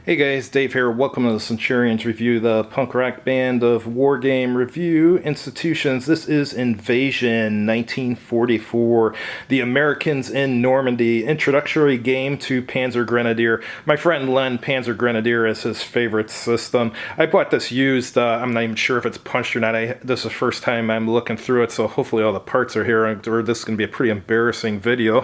Hey guys, Dave here. Welcome to the Centurions Review, the punk rock band of wargame review institutions. This is Invasion 1944, the Americans in Normandy, introductory game to Panzer Grenadier. My friend Len, Panzer Grenadier is his favorite system. I bought this used. I'm not even sure if it's punched or not. This is the first time I'm looking through it, so hopefully all the parts are here, or this is going to be a pretty embarrassing video.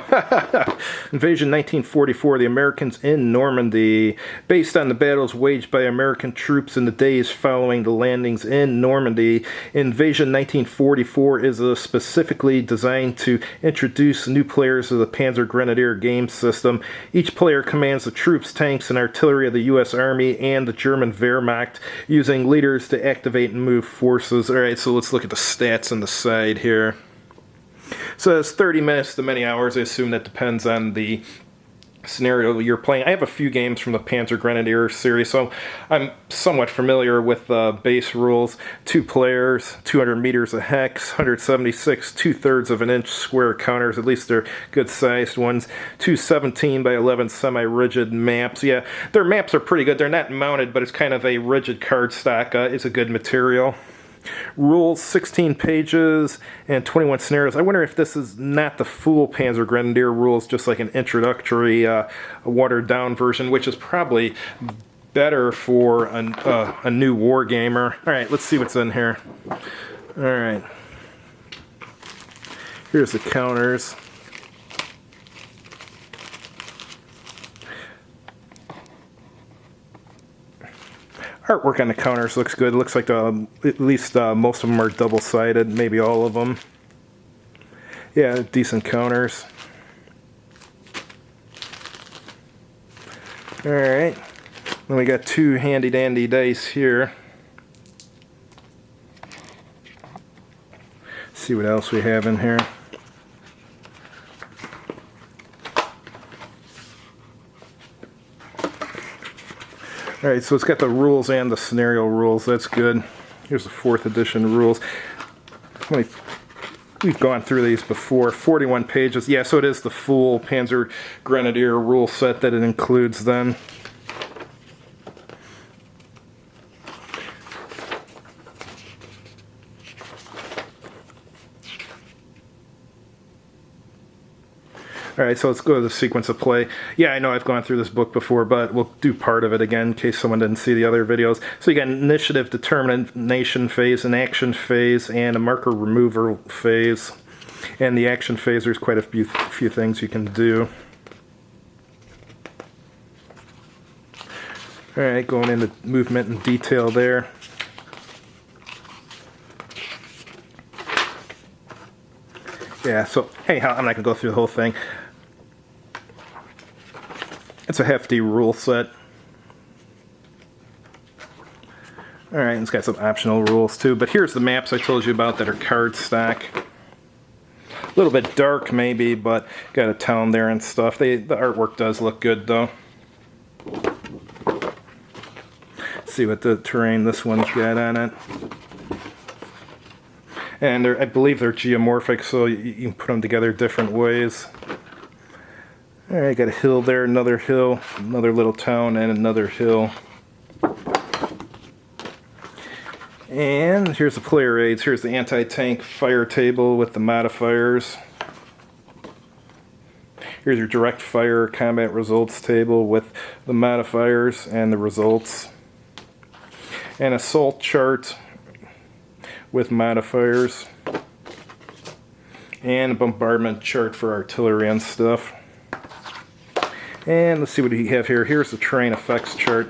Invasion 1944, the Americans in Normandy, based on the battles waged by American troops in the days following the landings in Normandy. Invasion 1944 is specifically designed to introduce new players to the Panzer Grenadier game system. Each player commands the troops, tanks, and artillery of the U.S. Army and the German Wehrmacht, using leaders to activate and move forces. Alright, so let's look at the stats on the side here. So it's 30 minutes to many hours. I assume that depends on the scenario you're playing. I have a few games from the Panzer Grenadier series, so I'm somewhat familiar with the base rules. 2 players, 200 meters a hex, 176 2/3 of an inch square counters, at least they're good sized ones, 2 17 by 11 semi-rigid maps. Yeah, their maps are pretty good. They're not mounted, but it's kind of a rigid card stock. It's a good material. Rules, 16 pages and 21 scenarios. I wonder if this is not the full Panzer Grenadier rules, just like an introductory, watered down version, which is probably better for a new war gamer. Alright, let's see what's in here. Alright. Here's the counters. Artwork on the counters looks good. It looks like at least most of them are double-sided, maybe all of them. Yeah, decent counters. Alright, then we got 2 handy-dandy dice here. Let's see what else we have in here. Alright, so it's got the rules and the scenario rules. That's good. Here's the 4th edition rules. We've gone through these before. 41 pages. Yeah, so it is the full Panzer Grenadier rule set that it includes then. Alright, so let's go to the sequence of play. Yeah, I know I've gone through this book before, but we'll do part of it again in case someone didn't see the other videos. So you got initiative determination phase, an action phase, and a marker removal phase. And the action phase, there's quite a few things you can do. Alright, going into movement and detail there. Yeah, so anyhow, I'm not going to go through the whole thing. It's a hefty rule set. Alright, it's got some optional rules too, but here's the maps I told you about that are card stock. A little bit dark maybe, but got a town there and stuff. The artwork does look good though. Let's see what the terrain this one's got on it. And I believe they're geomorphic, so you can put them together different ways. Alright, got a hill there, another hill, another little town, and another hill. And here's the player aids. Here's the anti-tank fire table with the modifiers. Here's your direct fire combat results table with the modifiers and the results. An assault chart with modifiers. And a bombardment chart for artillery and stuff. And let's see what we have here. Here's the terrain effects chart.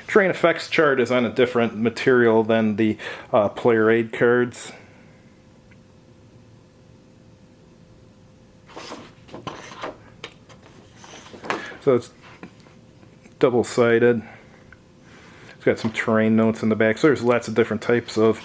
Terrain effects chart is on a different material than the player aid cards. So it's double-sided. It's got some terrain notes in the back. So there's lots of different types of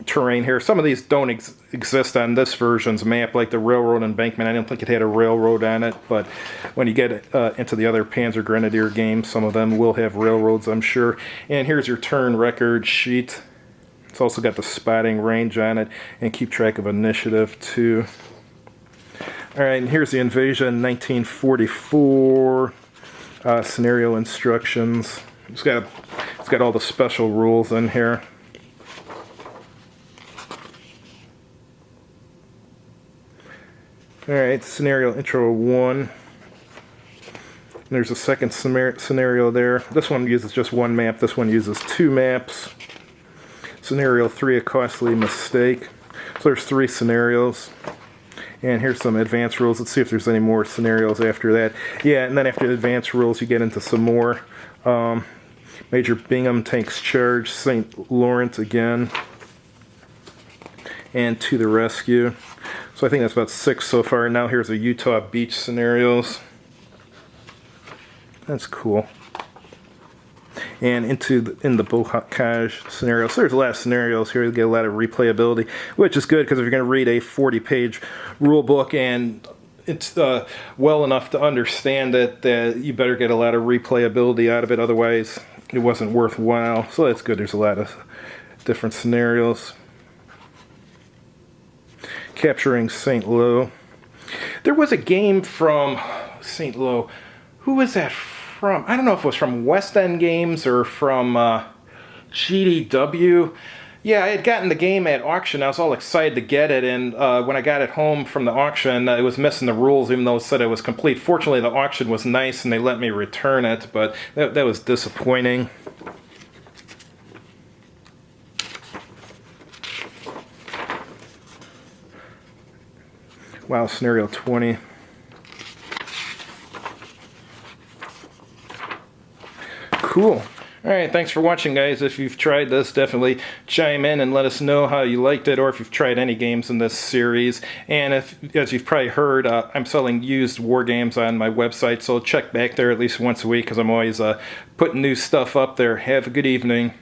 terrain here. Some of these don't exist on this version's map, like the railroad embankment. I don't think it had a railroad on it, but when you get into the other Panzer Grenadier games, some of them will have railroads, I'm sure. And here's your turn record sheet. It's also got the spotting range on it, and keep track of initiative too. Alright, and here's the Invasion 1944 Scenario instructions. It's got all the special rules in here. Alright, scenario intro 1. There's a second scenario there. This one uses just one map. This one uses 2 maps. Scenario 3, a costly mistake. So there's 3 scenarios. And here's some advanced rules. Let's see if there's any more scenarios after that. Yeah, and then after the advanced rules, you get into some more. Major Bingham takes charge. St. Lawrence again. And to the rescue. So I think that's about 6 so far. Now here's a Utah beach scenarios. That's cool. And in the Bocage scenario. So there's a lot of scenarios here. You get a lot of replayability, which is good because if you're going to read a 40-page rule book and it's well enough to understand it, you better get a lot of replayability out of it. Otherwise, it wasn't worthwhile. So that's good. There's a lot of different scenarios. Capturing St. Lo. There was a game from St. Lo. Who was that from? I don't know if it was from West End Games or from GDW. Yeah, I had gotten the game at auction. I was all excited to get it, and when I got it home from the auction, it was missing the rules, even though it said it was complete. Fortunately, the auction was nice, and they let me return it, but that was disappointing. Wow, scenario 20. Cool. Alright, thanks for watching, guys. If you've tried this, definitely chime in and let us know how you liked it, or if you've tried any games in this series. And if, as you've probably heard, I'm selling used war games on my website, so check back there at least once a week, because I'm always putting new stuff up there. Have a good evening.